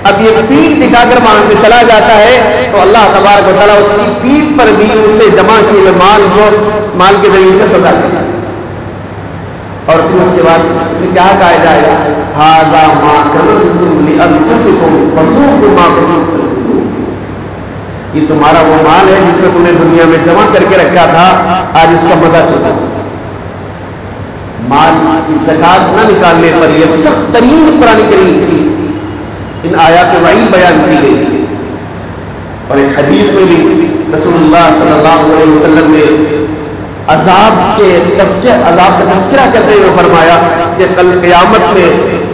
اب یہ پیٹھ دکھا کر وہاں سے چلا جاتا ہے تو اللہ تبارک و تعالیٰ اس کی پیٹھ پر بھی اسے جمع کیے ہوئے مال کو مال کے ذریعے سے سزا دیتا ہے، اور پھر اس کے بعد اسے کیا کہا جائے گا؟ ھذا ما کنزتم لانفسکم فذوقوا ما کنتم تکنزون، یہ تمہارا وہ مال ہے جس میں تم نے دنیا میں جمع کر کے رکھا تھا، آج اس کا مزہ چکھو۔ مال کی زکوٰۃ نہ نکالنے پر یہ سخت ترین قرآن کریم کی ان آیات وعید بیان کی گئی، اور ایک حدیث میں بھی رسول اللہ صلی اللہ علیہ وسلم نے عذاب کا تذکرہ کرتے ہوئے فرمایا کہ کل قیامت میں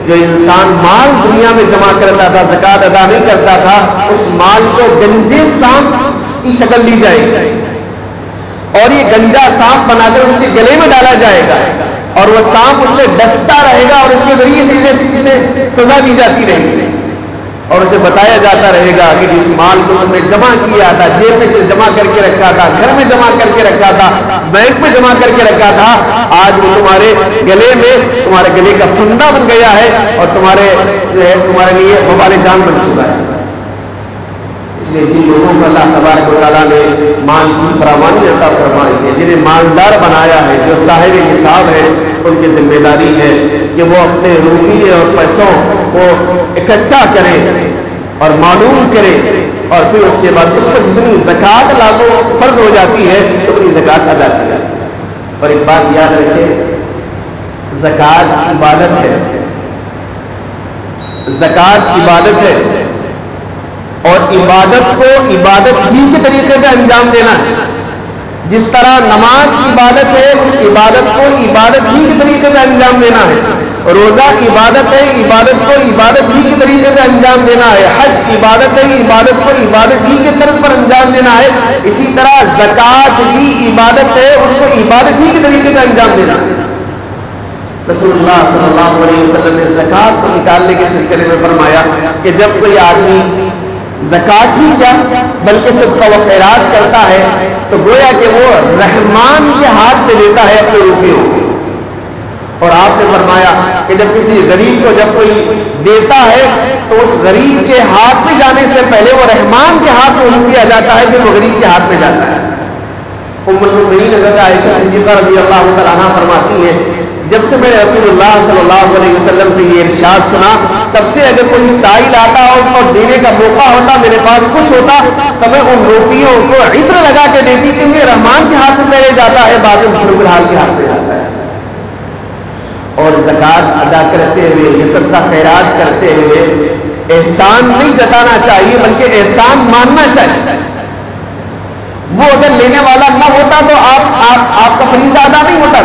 جو انسان مال دنیا میں جمع کرتا تھا، زکوٰۃ ادا نہیں کرتا تھا، اس مال کو گنجے سانپ کی شکل دی جائے گی اور یہ گنجا سانپ بنا کر اس کے گلے میں ڈالا جائے گا اور وہ سانپ اس سے ڈستا رہے گا اور اس کے ذریعے سے اسے سزا دی جاتی رہے گی اور اسے بتایا جاتا رہے گا کہ اس مال کو تم نے جمع کیا تھا، جیب میں جمع کر کے رکھا تھا، گھر میں جمع کر کے رکھا تھا، بینک میں جمع کر کے رکھا تھا، آج وہ تمہارے گلے میں تمہارے گلے کا پھندا بن گیا ہے اور تمہارے لیے وبال جان بن چکا ہے۔ اس لیے جن لوگوں کو اللہ تبارک و تعالیٰ نے مال کی فراوانی عطا فرمائی ہے، جنہیں مالدار بنایا ہے، جو صاحب نصاب ہے، ان کی ذمہ داری ہے کہ وہ اپنے روپیے اور پیسوں کو اکٹھا کریں اور معلوم کریں اور پھر اس کے بعد اس پر جتنی زکوٰۃ لاگو فرض ہو جاتی ہے تو اپنی زکوٰۃ ادا کریں۔ اور ایک بات یاد رکھیں، زکوٰۃ عبادت ہے، زکوٰۃ عبادت ہے اور عبادت کو عبادت ہی کے طریقے پہ انجام دینا ہے۔ جس طرح نماز عبادت ہے، اس عبادت کو عبادت ہی کے طریقے پہ انجام دینا ہے۔ روزہ عبادت ہے، عبادت کو عبادت ہی کے طریقے پہ انجام دینا ہے۔ حج عبادت ہے، عبادت کو عبادت ہی کے طرز پر انجام دینا ہے۔ اسی طرح زکوٰۃ بھی عبادت ہے، اس کو عبادت ہی کے طریقے پہ انجام دینا ہے۔ رسول اللہ صلی اللہ علیہ وسلم نے زکوٰۃ کو نکالنے کے سلسلے میں فرمایا کہ جب کوئی آدمی زکوٰۃ ہی کیا بلکہ صدقہ و خیرات کرتا ہے تو گویا کہ وہ رحمان کے ہاتھ میں دیتا ہے اپنے روپیوں کو۔ اور آپ نے فرمایا کہ جب کسی غریب کو جب کوئی دیتا ہے تو اس غریب کے ہاتھ میں جانے سے پہلے وہ رحمان کے ہاتھ میں روپیہ جاتا ہے، پھر وہ غریب کے ہاتھ میں جاتا ہے۔ ام المؤمنین حضرت عائشہ صدیقہ رضی اللہ تعالیٰ عنہا فرماتی ہے جب سے میں نے رسول اللہ صلی اللہ علیہ وسلم سے یہ ارشاد سنا تب سے اگر کوئی سائل آتا اور دینے کا موقع ہوتا، میرے پاس کچھ ہوتا تو میں ان روپیوں کو عطر لگا کے دیتی کہ یہ رحمان کے ہاتھ میں پہلے جاتا ہے، بعد میں مشرف الحال کے ہاتھ میں جاتا ہے۔ اور زکوٰۃ ادا کرتے ہوئے، یہ صدقہ خیرات کرتے ہوئے احسان نہیں جتانا چاہیے بلکہ احسان ماننا چاہیے۔ وہ اگر لینے والا نہ ہوتا تو آپ کا فریضہ ادا نہیں ہوتا،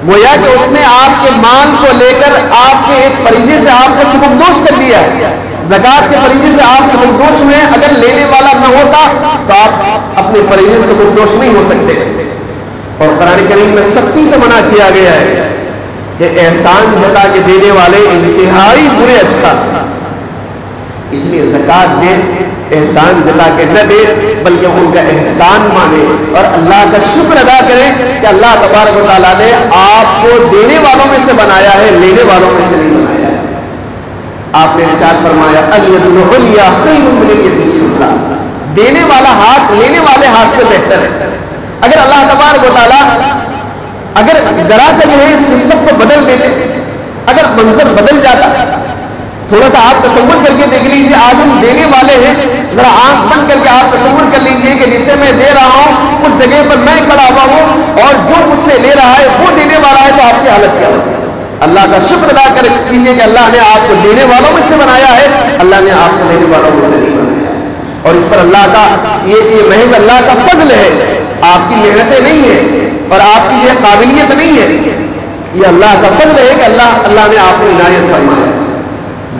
گویا کہ اس نے آپ کے مال کو لے کر آپ کے ایک فریضے سے آپ کو سبکدوش کر دیا ہے۔ زکوٰۃ کے فریضے سے آپ سبکدوش ہوئے، اگر لینے والا نہ ہوتا تو آپ اپنے فریضے سے سبکدوش نہیں ہو سکتے۔ اور قرآن کریم میں سختی سے منع کیا گیا ہے کہ احسان جتا کے دینے والے انتہائی برے اشخاص، اس لیے زکوٰۃ دے، احسان جتا کے نہ دے بلکہ ان کا احسان مانے اور اللہ کا شکر ادا کرے کہ اللہ تبارک و تعالیٰ نے آپ کو دینے والوں میں سے بنایا ہے، لینے والوں میں سے نہیں بنایا ہے۔ آپ نے ارشاد فرمایا الید العلیٰ خیر من الید السفلیٰ، دینے والا ہاتھ لینے والے ہاتھ سے بہتر ہے۔ اگر اللہ تبارک و تعالیٰ اگر ذرا سے جو ہے اس سسٹم کو بدل دیتے، اگر منظر بدل جاتا، تھوڑا سا آپ تصور کر کے دیکھ لیجیے، آج ہم دینے والے ہیں، ذرا آنکھ بند کر کے آپ تصور کر لیجیے کہ جسے میں دے رہا ہوں اس جگہ پر میں کھڑا ہوا ہوں اور جو مجھ سے لے رہا ہے وہ دینے والا ہے، تو آپ کی حالت کیا ہوگی؟ اللہ کا شکر ادا کر کیجیے کہ اللہ نے آپ کو دینے والوں میں سے بنایا ہے، اللہ نے آپ کو لینے والوں میں سے نہیں بنایا ہے۔ اور اس پر اللہ کا یہ محض اللہ کا فضل ہے، آپ کی محنتیں نہیں ہیں اور آپ کی یہ قابلیت نہیں ہے، یہ اللہ کا فضل ہے کہ اللہ نے آپ کو عنایت فرمایا۔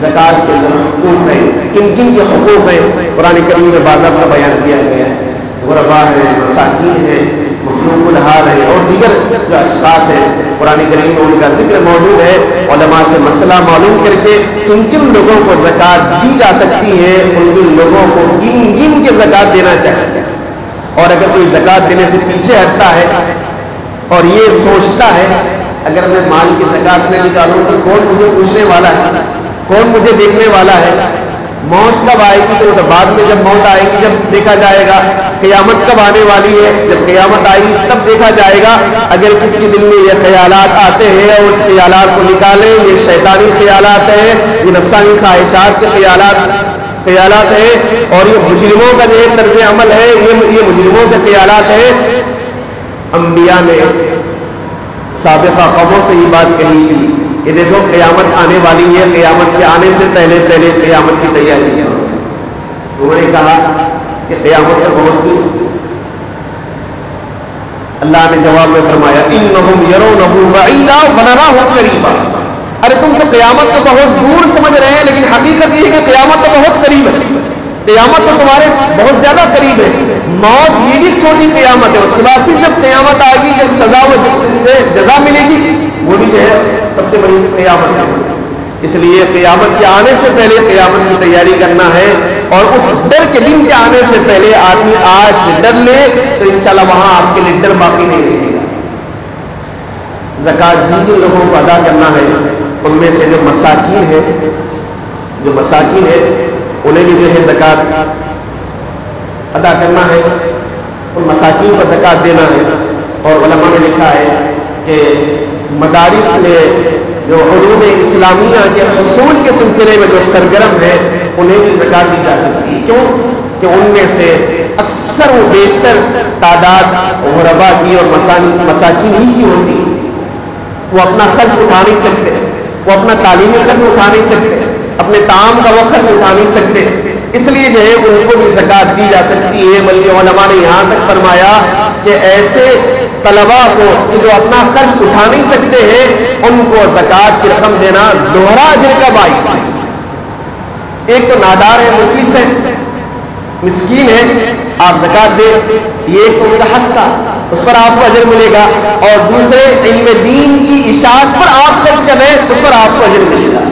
زکوٰۃ کے اندر حقوق ہیں، کن کن کے حقوق ہیں قرآن کریم میں باضابطہ بیان کیا گیا ہے۔ غربا ہیں، مساکین ہیں، مفلوق الحال ہیں اور دیگر جو اشخاص ہیں قرآن کریم میں ان کا ذکر موجود ہے۔ علماء سے مسئلہ معلوم کر کے کن کن لوگوں کو زکوٰۃ دی جا سکتی ہے، ان لوگوں کو گن گن کے زکوٰۃ دینا چاہیے۔ اور اگر کوئی زکوٰۃ دینے سے پیچھے ہٹتا ہے اور یہ سوچتا ہے اگر میں مال کی زکوٰۃ نہ نکالوں تو کون مجھے پوچھنے والا ہے، کون مجھے دیکھنے والا ہے، موت کب آئے گی تو بعد میں جب موت آئے گی جب دیکھا جائے گا، قیامت کب آنے والی ہے جب قیامت آئے گی تب دیکھا جائے گا۔ اگر کسی کے دل میں یہ خیالات آتے ہیں اور اس خیالات کو نکالیں، یہ شیطانی خیالات ہیں، یہ نفسانی خواہشات کے خیالات ہیں اور یہ مجرموں کا جو طرز عمل ہے، یہ مجرموں کے خیالات ہیں۔ انبیاء نے سابقہ قوموں سے یہ بات کہی تھی کہ دیکھو قیامت آنے والی ہے، قیامت کے آنے سے پہلے قیامت کی تیاری ہے۔ انہوں نے کہا کہ قیامت تو بہت دور۔ اللہ نے جواب میں فرمایا انہم یرونہ بعیدا ونراہ قریبا، ارے تم تو قیامت کو بہت دور سمجھ رہے ہیں، لیکن حقیقت یہ ہے کہ قیامت تو بہت قریب ہے، قیامت تو تمہارے بہت زیادہ قریب ہے۔ موت یہ بھی چھوٹی قیامت ہے، اس کے بعد پھر جب قیامت آئے گی، جب سزا و جزا ملے گی، وہ بھی جو ہے سب سے بڑی قیامت ہے۔ اس لیے قیامت کے آنے سے پہلے قیامت کی تیاری کرنا ہے، اور اس ڈر کے دن کے آنے سے پہلے آدمی آج ڈر لے تو انشاءاللہ وہاں آپ کے لیے ڈر باقی نہیں رہے گا۔ زکوٰۃ جن جن لوگوں کو ادا کرنا ہے، ان میں سے جو مساکین ہے انہیں بھی جو ہے زکوٰۃ ادا کرنا ہے، ان مساکین کو زکوٰۃ دینا ہے۔ اور علماء نے لکھا ہے کہ مدارس میں جو علوم اسلامیہ کے حصول کے سلسلے میں جو سرگرم ہے، انہیں بھی زکوٰۃ دی جا سکتی ہے۔ کیوں کہ ان میں سے اکثر و بیشتر تعداد غربا کی اور مساکین ہی کی ہوتی ہے۔ وہ اپنا خرچ اٹھا نہیں سکتے، وہ اپنا تعلیمی خرچ اٹھا نہیں سکتے، اپنے تعام کا وہ خرچ اٹھا نہیں سکتے، اس لیے جو ہے ان کو بھی زکوٰۃ دی جا سکتی ہے۔ بلکہ علماء نے یہاں تک فرمایا کہ ایسے طلباء کو کہ جو اپنا خرچ اٹھا نہیں سکتے ہیں، ان کو زکوٰۃ کی رقم دینا دوہرا اجر کا باعث ہے۔ ایک تو نادار ہے، مفلس ہے، مسکین ہے، آپ زکوٰۃ دیں، یہ ایک تو ان کا حق تھا، اس پر آپ کو اجر ملے گا، اور دوسرے علم دین کی اشاعت پر آپ خرچ کر رہے ہیں، اس پر آپ کو اجر ملے گا۔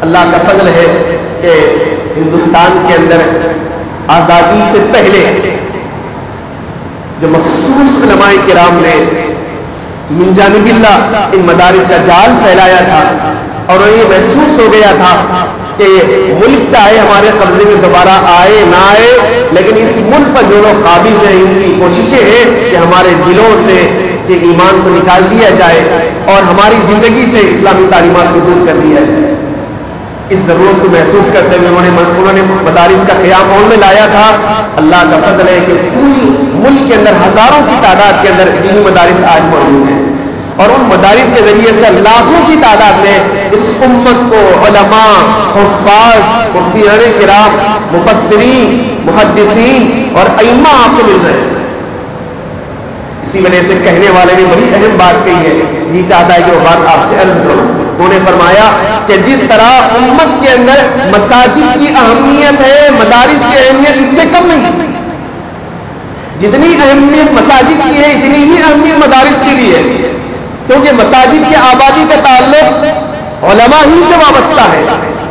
اللہ کا فضل ہے کہ ہندوستان کے اندر آزادی سے پہلے جو مخصوص علماء کرام نے من جانب اللہ ان مدارس کا جال پھیلایا تھا، اور انہیں یہ محسوس ہو گیا تھا کہ ملک چاہے ہمارے قبضے میں دوبارہ آئے نہ آئے، لیکن اس ملک پر جو لوگ قابض ہیں، ان کی کوششیں ہیں کہ ہمارے دلوں سے کہ ایمان کو نکال دیا جائے اور ہماری زندگی سے اسلامی تعلیمات کو دور کر دیا جائے۔ اس ضرورت کو محسوس کرتے ہوئے انہوں نے مدارس کا قیام عمل میں لایا تھا۔ اللہ کا فضل ہے کہ پوری ملک کے اندر ہزاروں کی تعداد کے اندر دینی مدارس آج موجود ہیں، اور ان مدارس کے ذریعے سے لاکھوں کی تعداد میں اس امت کو علماء، حفاظ، مفتیان کرام، مفسرین، محدثین اور ائمہ آپ کو مل رہے ہیں۔ اسی وجہ سے کہنے والے نے بڑی اہم بات کہی ہے، جی چاہتا ہے کہ وہ بات آپ سے عرض کروں۔ انہوں نے فرمایا کہ جس طرح امت کے اندر مساجد کی اہمیت ہے، مدارس کی اہمیت اس سے کم نہیں۔ جتنی اہمیت مساجد کی ہے، اتنی ہی اہمیت مدارس کی بھی ہے، کیونکہ مساجد کی آبادی کا تعلق علماء ہی سے وابستہ ہے۔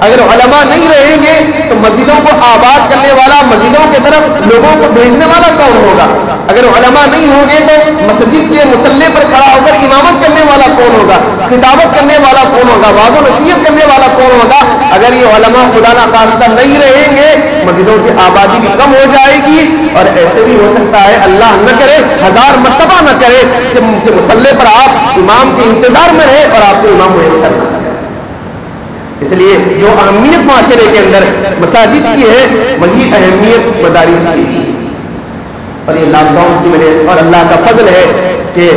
اگر علماء نہیں رہیں گے تو مسجدوں کو آباد کرنے والا، مسجدوں کی طرف لوگوں کو بھیجنے والا کون ہوگا؟ اگر علماء نہیں ہوں گے تو مسجد کے مصلی پر کھڑا ہو کر امامت کرنے والا کون ہوگا؟ خطابت کرنے والا کون ہوگا؟ وعظ و نصیحت کرنے والا کون ہوگا؟ اگر یہ علماء خدا نخواستہ نہیں رہیں گے، مسجدوں کی آبادی بھی کم ہو جائے گی، اور ایسے بھی ہو سکتا ہے، اللہ نہ کرے، ہزار مرتبہ نہ کرے کہ مصلی پر آپ امام کے انتظار میں رہے اور آپ کو امام میسر نہ۔ اس لیے جو اہمیت معاشرے کے اندر مساجد کی ہے، وہی اہمیت مدارس کی تھی۔ اور یہ لاک ڈاؤن کی وجہ اور اللہ کا فضل ہے کہ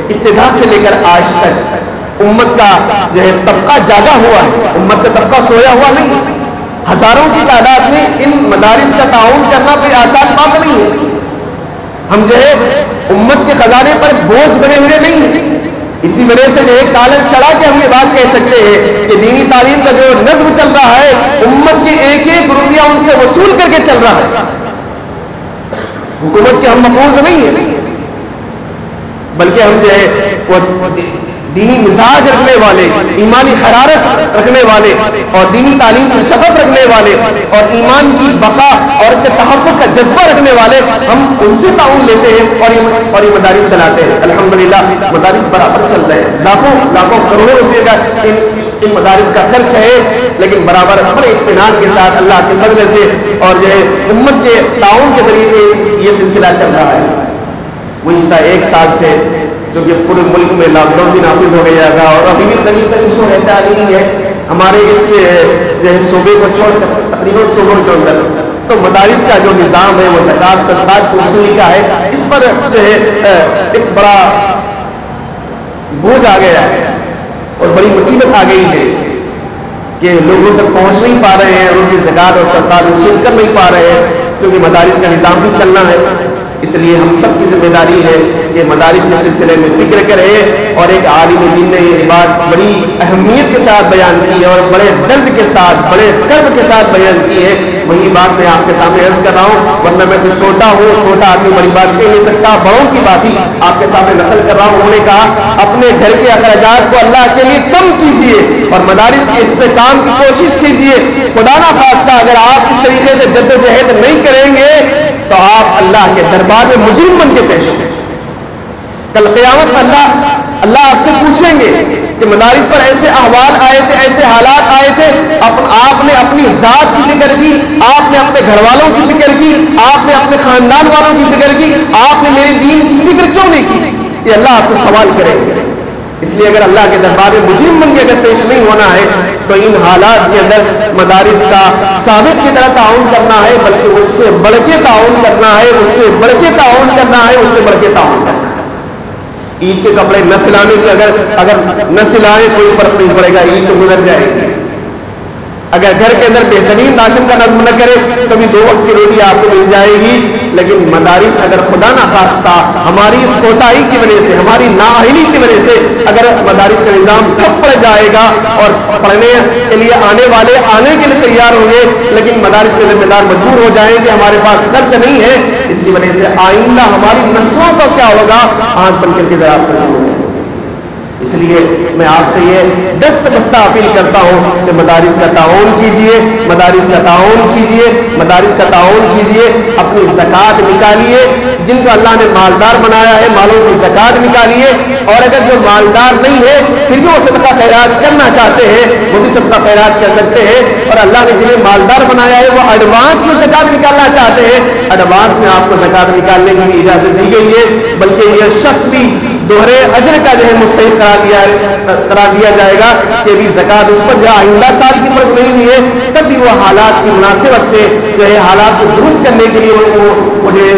ابتدا سے لے کر آج تک امت کا جو ہے طبقہ جاگا ہوا ہے، امت کا طبقہ سویا ہوا نہیں۔ ہزاروں کی تعداد میں ان مدارس کا تعاون کرنا کوئی آسان بات نہیں ہے۔ ہم جو ہے امت کے خزانے پر بوجھ بنے ہوئے نہیں ہیں، اسی وجہ سے جو ہے کالر چڑھا کے ہم یہ بات کہہ سکتے ہیں کہ دینی تعلیم کا جو نظم چل رہا ہے، امت کے ایک ایک روپیہ ان سے وصول کر کے چل رہا ہے۔ حکومت کے ہم مقبوض نہیں ہیں، بلکہ ہم جو ہے وہ دینی مزاج رکھنے والے، ایمانی حرارت رکھنے والے، اور دینی تعلیم سے شغف رکھنے والے، اور ایمان کی بقا اور اس کے تحفظ کا جذبہ رکھنے والے، ہم ان سے تعاون لیتے ہیں اور یہ مدارس چلاتے ہیں۔ الحمدللہ مدارس برابر چل رہے ہیں، لاکھوں کروڑوں روپے کا ان مدارس کا خرچ ہے، لیکن برابر بڑے اطمینان کے ساتھ اللہ کے فضل سے اور جو ہے امت کے تعاون کے ذریعے سے یہ سلسلہ چل رہا ہے۔ گزشتہ ایک سال سے جو کہ پورے ملک میں لاک ڈاؤن بھی نافذ ہو گیا تھا، اور ابھی بھی قریب تک اس کو رہتا نہیں ہے ہمارے اس جو ہے صوبے کو چھوڑ کر تقریباً صوبوں کے اندر، تو مدارس کا جو نظام ہے وہ زکوٰۃ صدقات کی وصولی کا ہے، اس پر جو ہے ایک بڑا بوجھ آ گیا ہے اور بڑی مصیبت آ گئی ہے کہ لوگوں تک پہنچ نہیں پا رہے ہیں، ان کی زکوٰۃ اور صدقات وصول کر نہیں پا رہے ہیں، کیونکہ مدارس کا نظام بھی چلنا ہے۔ اس لیے ہم سب کی ذمہ داری ہے کہ کہ مدارس کے سلسلے میں فکر کرے. اور ایک عالم دین نے یہ بات بڑی اہمیت کے ساتھ بیان کی ہے اور بڑے درد کے ساتھ, بڑے کرب کے ساتھ بیان کی ہے. وہی بات میں آپ کے سامنے عرض کر رہا ہوں, ورنہ میں تو چھوٹا ہوں, چھوٹا آدمی بڑی بات کہہ نہیں سکتا. بڑوں کی بات ہی آپ کے سامنے نقل کر رہا ہوں. انہوں نے کہا اپنے گھر کے اخراجات کو اللہ کے لیے کم کیجیے اور مدارس کے استحکام کی کوشش کیجیے. خدا نہ خواستہ اگر آپ اس طریقے سے جدوجہد نہیں کریں گے تو آپ اللہ کے دربار میں مجرم بن کے پیش ہوں گے. کل قیامت میں اللہ آپ سے پوچھیں گے کہ مدارس پر ایسے احوال آئے تھے, ایسے حالات آئے تھے, آپ نے اپنی ذات کی فکر کی, آپ نے اپنے گھر والوں کی فکر کی, آپ نے اپنے خاندان والوں کی فکر کی, آپ نے میرے دین کی فکر کیوں نہیں کی؟ یہ اللہ آپ سے سوال کرے گا. اس لیے اگر اللہ کے دربار میں مجرم بن کے اگر پیش نہیں ہونا ہے تو ان حالات کے اندر مدارس کا ثابت کی طرح تعاون کرنا ہے, بلکہ اس سے بڑھ کے تعاون کرنا ہے, اس سے بڑھ کے تعاون کرنا ہے, اس سے بڑھ کے تعاون کرنا ہے. عید کے کپڑے نہ سلانے کے اگر نہ سلائیں کوئی فرق نہیں پڑے گا, عید تو گزر جائے گی. اگر گھر کے اندر بہترین راشن کا نظم نہ کرے تو بھی 2 وقت کی روٹی آپ کو مل جائے گی. لیکن مدارس اگر خدا نہ خواستہ ہماری اس کوتاہی کی وجہ سے, ہماری نااہلی کی وجہ سے اگر مدارس کا نظام ٹھپ پڑ جائے گا اور پڑھنے کے لیے آنے والے آنے کے لیے تیار ہوں گے, لیکن مدارس کے ذمہ دار مجبور ہو جائیں کہ ہمارے پاس خرچ نہیں ہے, اس کی وجہ سے آئندہ ہماری نسلوں کا کیا ہوگا, آنکھ بن کر کے ذرا آپ تصور کریں. اس لیے میں آپ سے یہ دست بستہ اپیل کرتا ہوں کہ مدارس کا تعاون کیجیے, مدارس کا تعاون کیجیے, مدارس کا تعاون کیجیے. اپنی زکوٰۃ نکالیے, جن کو اللہ نے مالدار بنایا ہے مالوں کی زکوٰۃ نکالیے. اور اگر جو مالدار نہیں ہے پھر بھی وہ صدقہ خیرات کرنا چاہتے ہیں وہ بھی صدقہ خیرات کر سکتے ہیں. اور اللہ نے جنہیں مالدار بنایا ہے وہ ایڈوانس میں زکوٰۃ نکالنا چاہتے ہیں, ایڈوانس میں آپ کو زکوٰۃ نکالنے کی بھی اجازت دی گئی ہے. بلکہ یہ شخص بھی دوہرے اجر کا جو ہے مستحق قرار دیا جائے گا کہ بھی زکوٰۃ اس پر جو آئندہ سال کی فرض نہیں ہوئی ہے تب بھی وہ حالات کی مناسبت سے جو ہے حالات کو درست کرنے کے لیے وہ مجھے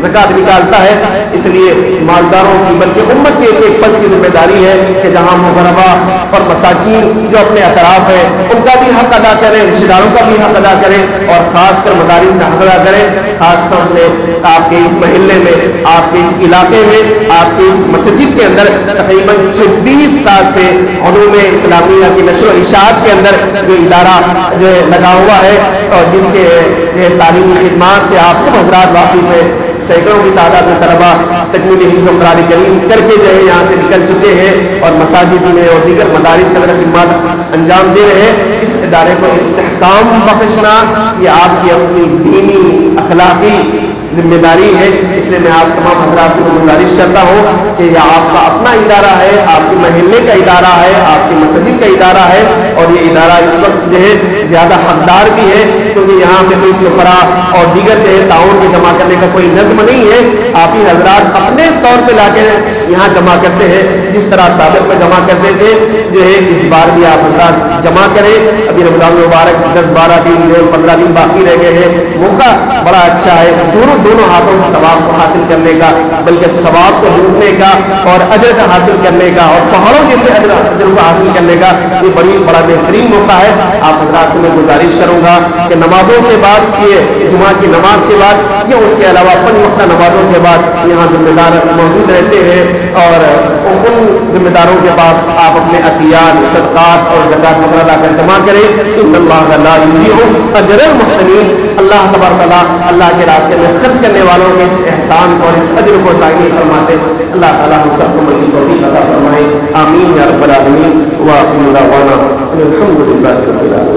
زکوٰۃ نکالتا ہے. اس لیے مالداروں کی بلکہ امت کے ایک فرد کی ذمہ داری ہے کہ جہاں مغربا اور مساکین جو اپنے اطراف ہیں ان کا بھی حق ادا کریں, رشتہ داروں کا بھی حق ادا کریں, اور خاص کر مدارس کا حق ادا کریں. خاص طور سے آپ کے اس محلے میں, آپ کے اس علاقے میں, آپ کے اس مسجد کے اندر تقریباً 26 سال سے علوم اسلامیہ کی نشر و اشاعت کے اندر جو ادارہ جو ہے لگا ہوا ہے اور جس کے تعلیمی خدمات سے آپ سب حضرات واقف ہیں. سینکڑوں کی تعداد میں طلبا تکمیل حفظ و قرآن کریم کر کے جو ہے یہاں سے نکل چکے ہیں اور مساجد میں اور دیگر مدارس کے اندر خدمات انجام دے رہے ہیں. اس ادارے کو استحکام بخشنا یہ آپ کی اپنی دینی اخلاقی ذمہ داری ہے. اس لیے میں آپ تمام حضرات سے گزارش کرتا ہوں کہ یہ آپ کا اپنا ادارہ ہے, آپ کے محلے کا ادارہ ہے, آپ کی مسجد کا ادارہ ہے, اور یہ ادارہ اس وقت جو ہے زیادہ حقدار بھی ہے کیونکہ یہاں پہ کوئی سفرا اور دیگر جو ہے تعاون کے جمع کرنے کا کوئی نظم نہیں ہے. آپ ہی حضرات اپنے طور پہ لا کے یہاں جمع کرتے ہیں, جس طرح سابق میں جمع کرتے تھے جو ہے اس بار بھی آپ حضرات جمع کریں. ابھی رمضان مبارک 10-12 دن 15 دن باقی رہ گئے ہیں, موقع بڑا اچھا ہے دونوں ہاتھوں سے ثواب کو حاصل کرنے کا, بلکہ ثواب کو لوٹنے کا اور اجر کا حاصل کرنے کا اور پہاڑوں جیسے اجر کو حاصل کرنے کا یہ بڑا بہترین موقع ہے. آپ حضرات سے میں گزارش کروں گا کہ نمازوں کے بعد, یہ جمعہ کی نماز کے بعد یا اس کے علاوہ 5 وقتہ نمازوں کے بعد یہاں ذمہ دار موجود رہتے ہیں اور ان ذمہ داروں کے پاس آپ اپنے عطیات, صدقات اور زکوٰۃ وغیرہ لا کر جمع کریں. ان اللہ لا یضیع اجر المحسنین. اللہ تبارک تعالیٰ اللہ کے راستے میں خرچ کرنے والوں کے اس احسان اور اس اجر کو ضائع نہیں فرماتے. اللہ تعالیٰ ہم سب کو بڑی توفیق عطا فرمائے. آمین یا رب العالمین. وآخر دعوانا الحمد للہ رب العالمین.